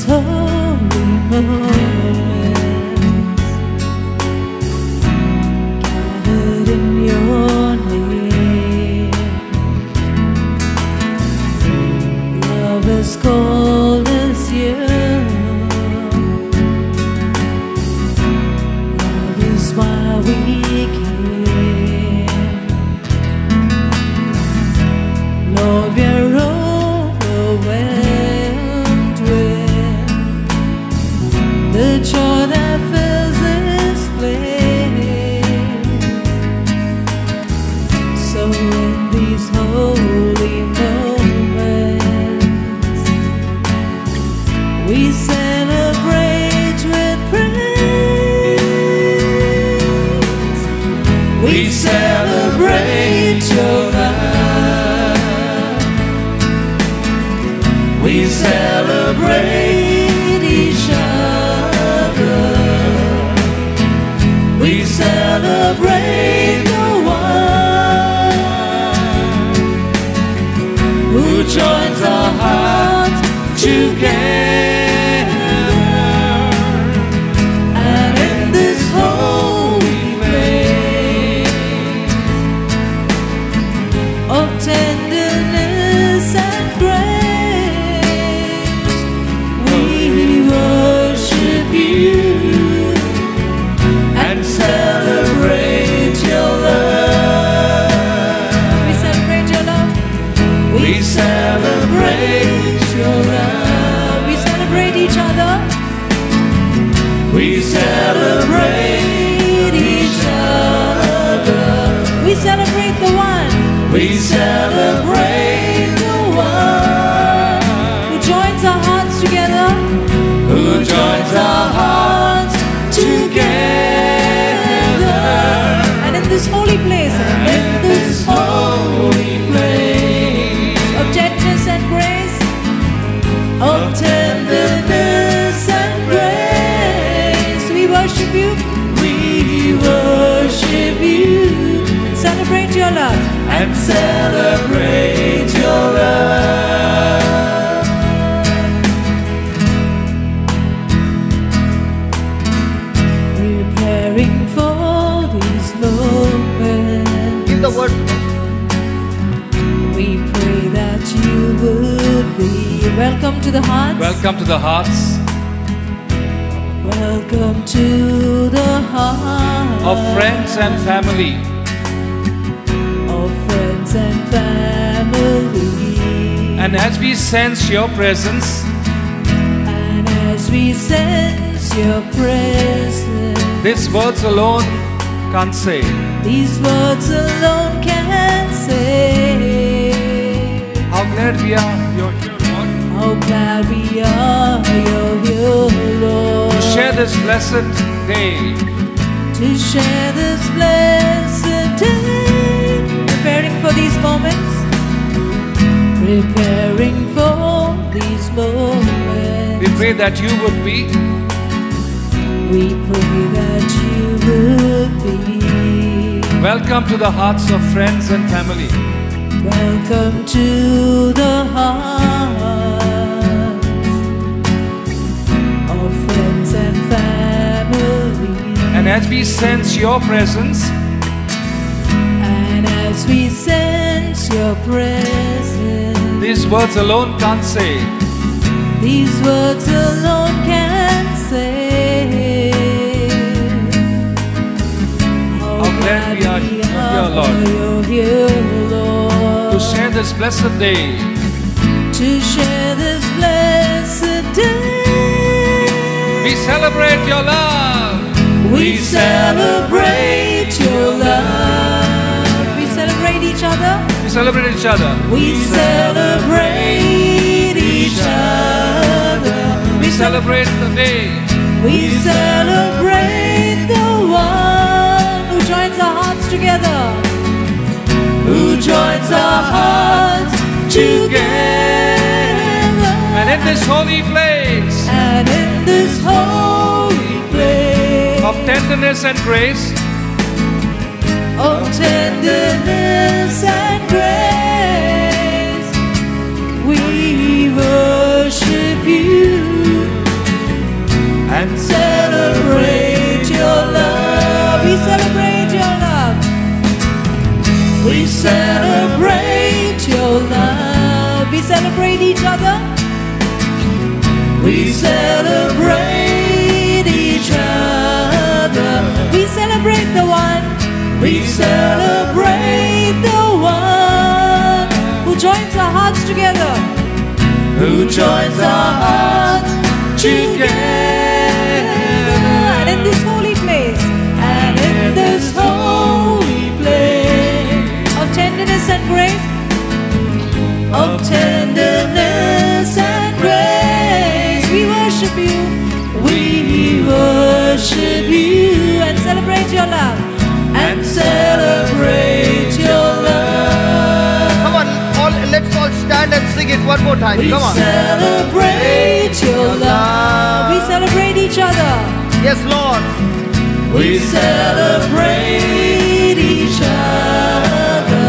these holy moments, gathered in your name, love has called us here. Love is why we came. Lord, we're overwhelmed with the joy that fills this place. So in these holy moments, we celebrate with praise. We celebrate your love. We celebrate each other. We celebrate the one who joins our hearts together. And in this holy place of tenderness and grace, we worship you and celebrate your love. We celebrate your love. We celebrate your love. We celebrate each other. We celebrate each other. We celebrate the one. We celebrate the one who joins our hearts together. Who joins our hearts together. And in this holy place, and in this holy place of tenderness and grace, of tenderness and grace, we worship you. We worship you. Celebrate your love. And celebrate your love. Preparing for these moments, Give the word. we pray that you would be. Welcome to the hearts. Welcome to the hearts Welcome to the hearts of friends and family. of friends and family. And as we sense your presence, And as we sense your presence, these words alone can't say. these words alone can say How glad we are you're here, Lord, how glad we are you're here, Lord, to share this blessed day. to share this blessed day, preparing for these moments, preparing for these moments. We pray that you would be We pray that you would be. welcome to the hearts of friends and family. Welcome to the hearts of friends and family. And as we sense your presence, And as we sense your presence, these words alone can't say. these words alone can say How glad we are here, Lord, you're here, Lord, to share this blessed day. to share this blessed day. We celebrate your love. We celebrate your love. We celebrate each other. We celebrate each other. We celebrate each other. We celebrate the day. We celebrate the one who joins our hearts together. Who joins our hearts together. And in this holy place And in this holy place of tenderness and grace, of tenderness and grace, we worship you We celebrate each other. We celebrate the one. We celebrate the one who joins our hearts together. Who joins our hearts together. And in this holy place. And in this holy place of tenderness and grace. Of tenderness and grace. We worship you. We worship you. And celebrate your love. And celebrate your love. Come on, let's all stand and sing it one more time. We Come on. celebrate your love. We celebrate each other. Yes, Lord. We celebrate each other.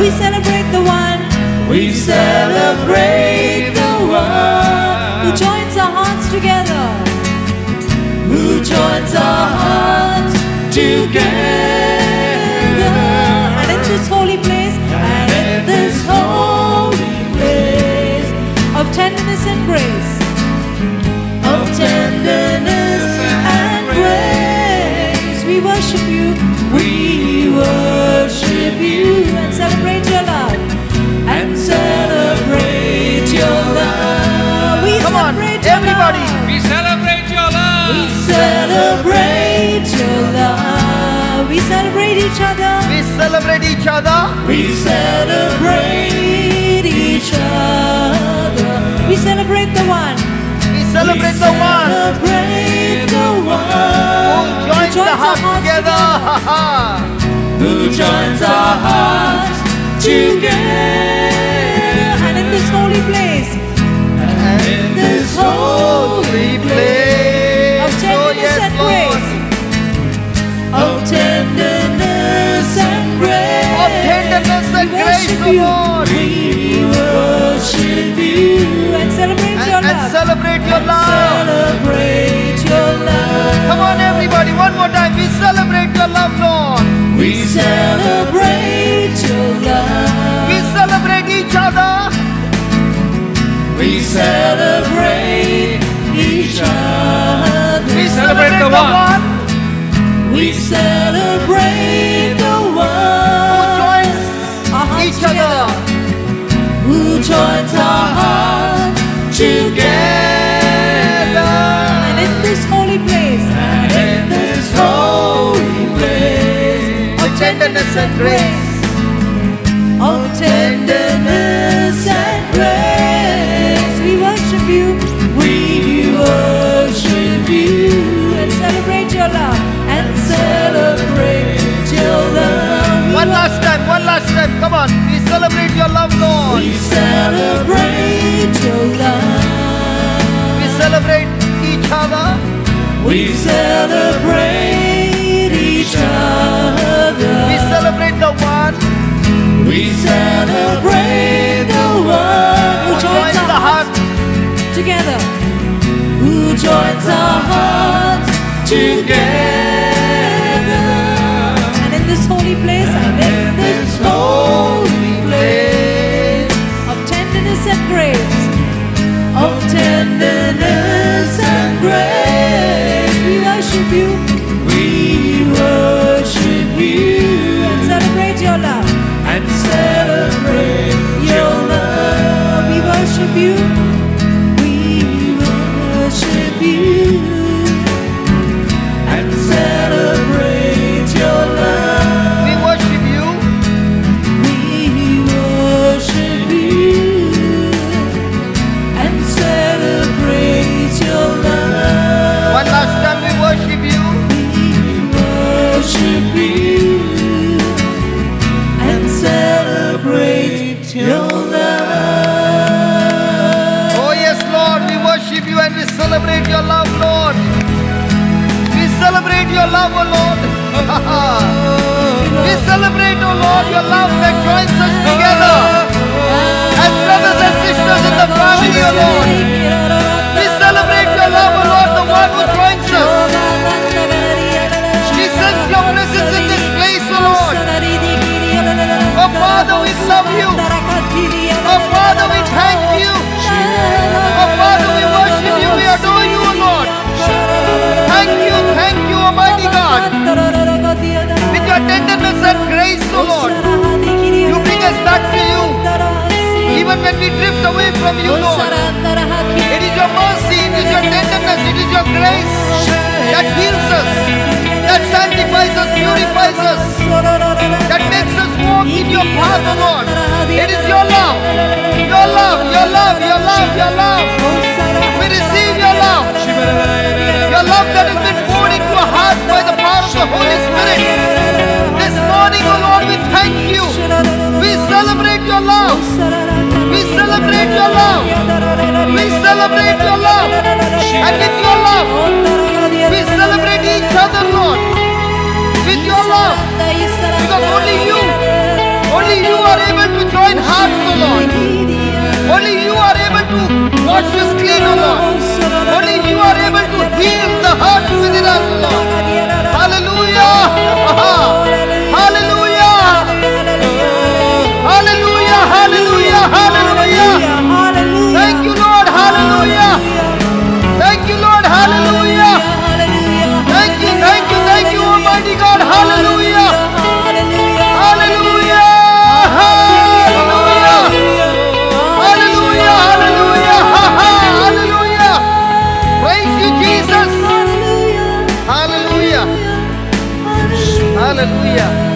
We celebrate the one. We celebrate the one who joins our hearts together. Who joins our hearts together. And in this holy place. And in this holy place of tenderness and grace. Of tenderness and grace. We worship you. We worship you. And celebrate your love. And celebrate your love. We Come on, celebrate your everybody. love. We celebrate your love. We celebrate your love. We celebrate each other. We celebrate each other. We celebrate each other. We celebrate the one. We celebrate the one Celebrate the who one joins the heart together. Who joins our hearts together. And in this holy place. And in this holy place. Of tenderness Oh, yes, and Lord. grace. Of tenderness and grace. Of tenderness and We grace, worship oh you. Lord. We worship you. And celebrate your And love. celebrate your love. Celebrate your love. Come on, everybody, one more time. We celebrate your love, Lord. We celebrate your love. We celebrate each other. We celebrate each other. We celebrate the one. We celebrate the Who one. joins Our hearts each other. Who joins our hearts together. And in this holy place. And in this holy place. Of tenderness and grace. Of tenderness and grace. We worship you. We worship you. And celebrate your love. And celebrate your love. One last time, one last time. Come on. We celebrate your love, Lord. We celebrate your love. We celebrate each other. We celebrate each other. We celebrate the one We celebrate the one who who joins joins our the hearts heart. together. Who joins our hearts together. And in this holy place, and in this holy place of tenderness and grace, of tenderness and grace, we worship you. We worship you and celebrate your love. And celebrate your love. We worship you. We worship you. And celebrate when we drift away from you, Lord. It is your mercy, it is your tenderness, it is your grace that heals us, that sanctifies us, purifies us, that makes us walk in your path, O Lord. It is your love, your love, your love, your love, your love. We receive your love that has been poured into our hearts by the power of the Holy Spirit. This morning, O Lord, we thank you. We celebrate your love. We celebrate your love. We celebrate your love. And with your love, we celebrate each other, Lord. With your love. Because only you are able to join hearts, O Lord. Only you are able to wash us clean, O Lord. Only you are able to heal the hearts within us, O Lord. Hallelujah. Hallelujah. Hallelujah. Hallelujah. Hallelujah. Thank you, Lord. Hallelujah. Thank you, Lord. Hallelujah. Thank you, thank you, thank you, Almighty God. Hallelujah. Hallelujah. Hallelujah. Hallelujah. Hallelujah. Hallelujah. Praise you, Jesus. Hallelujah. Hallelujah.